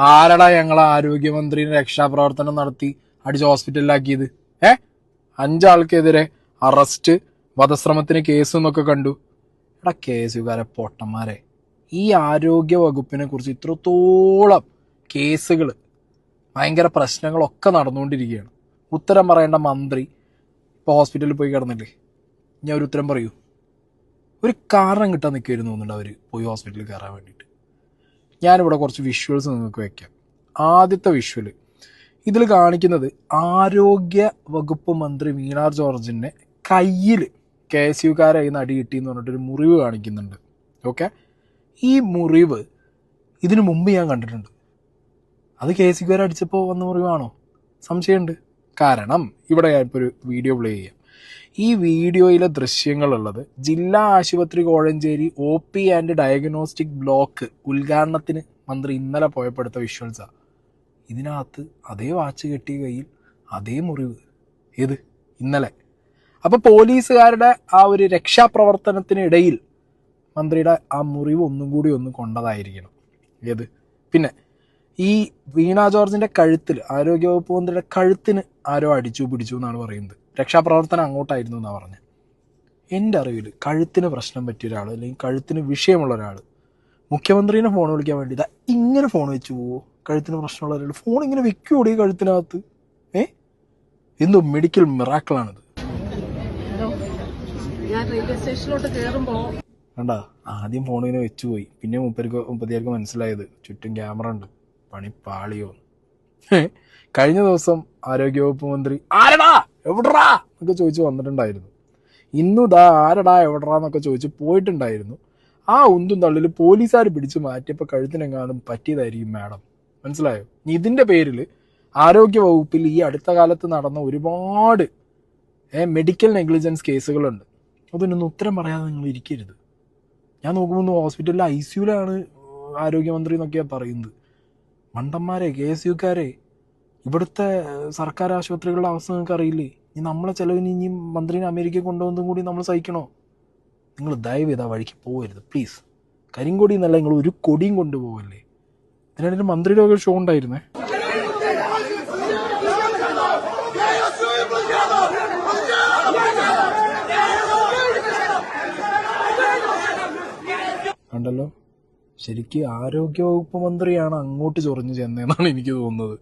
ആരടാ ഞങ്ങളെ ആരോഗ്യമന്ത്രിനെ രക്ഷാപ്രവർത്തനം നടത്തി അടിച്ച് ഹോസ്പിറ്റലിലാക്കിയത്? 5 ആൾക്കെതിരെ അറസ്റ്റ്, വധശ്രമത്തിന് കേസ് എന്നൊക്കെ കണ്ടു. എടാ കേസുകാരെ പൊട്ടന്മാരെ, ഈ ആരോഗ്യ വകുപ്പിനെ കുറിച്ച് ഇത്രത്തോളം കേസുകൾ, ഭയങ്കര പ്രശ്നങ്ങളൊക്കെ നടന്നുകൊണ്ടിരിക്കുകയാണ്. ഉത്തരം പറയേണ്ട മന്ത്രി ഇപ്പോൾ ഹോസ്പിറ്റലിൽ പോയി കിടന്നില്ലേ? ഞാൻ ഒരു ഉത്തരം പറയൂ. ഒരു കാരണം കിട്ടാൻ നിൽക്കുമായിരുന്നു തോന്നുന്നുണ്ട് അവർ പോയി ഹോസ്പിറ്റലിൽ കയറാൻ വേണ്ടിയിട്ട്. ഞാനിവിടെ കുറച്ച് വിഷ്വൽസ് നിങ്ങൾക്ക് വയ്ക്കാം. ആദ്യത്തെ വിഷ്വൽ ഇതിൽ കാണിക്കുന്നത് ആരോഗ്യ വകുപ്പ് മന്ത്രി വീണ ജോർജിൻ്റെ കയ്യിൽ KSUക്കാരെ കയ്യിൽ നിന്ന് അടി കിട്ടിയെന്ന് പറഞ്ഞിട്ടൊരു മുറിവ് കാണിക്കുന്നുണ്ട്. ഓക്കെ, ഈ മുറിവ് ഇതിനു മുമ്പ് ഞാൻ കണ്ടിട്ടുണ്ട്. അത് KSUക്കാരെ അടിച്ചപ്പോൾ വന്ന മുറിവാണോ? സംശയമുണ്ട്. കാരണം ഇവിടെ ഞാനിപ്പോൾ ഒരു വീഡിയോ പ്ലേ ചെയ്യാം. ഈ വീഡിയോയിലെ ദൃശ്യങ്ങളുള്ളത് ജില്ലാ ആശുപത്രി Kozhencherry OP and diagnostic block ഉദ്ഘാടനത്തിന് മന്ത്രി ഇന്നലെ പോയപ്പോൾ എടുത്ത വിഷ്വൽസാണ്. ഇതിനകത്ത് അതേ വാച്ച് കെട്ടിയ കയ്യിൽ അതേ മുറിവ്. ഏത്? ഇന്നലെ. അപ്പോൾ പോലീസുകാരുടെ ആ ഒരു രക്ഷാപ്രവർത്തനത്തിനിടയിൽ മന്ത്രിയുടെ ആ മുറിവ് ഒന്നും കൂടി ഒന്ന് കൊണ്ടതായിരിക്കണം. ഏത്? പിന്നെ ഈ വീണ ജോർജിൻ്റെ കഴുത്തിൽ, ആരോഗ്യവകുപ്പ് മന്ത്രിയുടെ കഴുത്തിന് ആരോ അടിച്ചു പിടിച്ചു എന്നാണ് പറയുന്നത്. രക്ഷാപ്രവർത്തനം അങ്ങോട്ടായിരുന്നു എന്നാണ് പറഞ്ഞത്. എൻ്റെ അറിവിൽ കഴുത്തിന് പ്രശ്നം പറ്റിയ ഒരാൾ, അല്ലെങ്കിൽ കഴുത്തിന് വിഷയമുള്ള ഒരാൾ മുഖ്യമന്ത്രീനെ ഫോൺ വിളിക്കാൻ വേണ്ടി ഇങ്ങനെ ഫോൺ വെച്ച് പോവോ? കഴുത്തിന് പ്രശ്നമുള്ള ഒരാൾ ഫോൺ ഇങ്ങനെ വെക്കുകൂടി കഴുത്തിനകത്ത്? എന്തോ മെഡിക്കൽ മിറാക്കിളാണിത്. കണ്ടാ, ആദ്യം ഫോൺ ഇങ്ങനെ വെച്ചു പോയി, പിന്നെ മുപ്പത്തിയാർക്ക് മനസ്സിലായത് ചുറ്റും ക്യാമറ ഉണ്ട്, പണി പാളിയോ. കഴിഞ്ഞ ദിവസം ആരോഗ്യവകുപ്പ് മന്ത്രി ആരടാ എവിടറാ എന്നൊക്കെ ചോദിച്ച് വന്നിട്ടുണ്ടായിരുന്നു. ഇന്നു ആരടാ എവിടറാ എന്നൊക്കെ ചോദിച്ച് പോയിട്ടുണ്ടായിരുന്നു. ആ ഉന്തും തള്ളിൽ പോലീസുകാർ പിടിച്ചു മാറ്റിയപ്പോൾ കഴുത്തിനെങ്ങാനും പറ്റിയതായിരിക്കും മാഡം. മനസ്സിലായോ? ഇതിൻ്റെ പേരിൽ ആരോഗ്യവകുപ്പിൽ ഈ അടുത്ത കാലത്ത് നടന്ന ഒരുപാട് മെഡിക്കൽ നെഗ്ലിജൻസ് കേസുകളുണ്ട്. അതിനൊന്നും ഉത്തരം പറയാതെ നിങ്ങൾ ഇരിക്കരുത്. ഞാൻ നോക്കുമ്പോൾ ഹോസ്പിറ്റലിൽ ICUലാണ് ആരോഗ്യമന്ത്രി എന്നൊക്കെയാണ് പറയുന്നത്. മണ്ടന്മാരെ, KSUക്കാരെ, ഇവിടുത്തെ സർക്കാർ ആശുപത്രികളുടെ അവസ്ഥ നിങ്ങൾക്ക് അറിയില്ലേ? ഇനി നമ്മളെ ചിലവിന് ഇനി മന്ത്രിനെ അമേരിക്കയിൽ കൊണ്ടുവന്നതും കൂടി നമ്മൾ സഹിക്കണോ? നിങ്ങൾ ദയവ് ചെയ്ത് ആ വഴിക്ക് പോകരുത് പ്ലീസ്. കരിങ്കൊടി എന്നല്ല, നിങ്ങൾ ഒരു കൊടിയും കൊണ്ടുപോകല്ലേ. ഇതിനിടയിൽ മന്ത്രിയുടെ ഒരു ഷോ ഉണ്ടായിരുന്നേ. കണ്ടല്ലോ, ശരിക്കും ആരോഗ്യവകുപ്പ് മന്ത്രിയാണ് അങ്ങോട്ട് ചൊറിഞ്ഞു ചെന്നതെന്നാണ് എനിക്ക് തോന്നുന്നത്.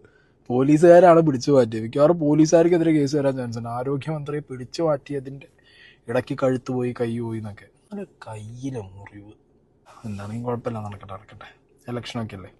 പോലീസുകാരാണ് പിടിച്ചു മാറ്റിയത്. മിക്കവാറും പോലീസുകാർക്കെതിരെ കേസ് വരാൻ ചാൻസ് ഉണ്ട്. ആരോഗ്യമന്ത്രിയെ പിടിച്ചു മാറ്റിയതിൻ്റെ ഇടയ്ക്ക് കഴുത്ത് പോയി, കൈ പോയി എന്നൊക്കെ. നല്ല കയ്യിലെ മുറിവ്. എന്താണെങ്കിലും കുഴപ്പമില്ല, നടക്കട്ടെ. ഇലക്ഷനൊക്കെ അല്ലേ.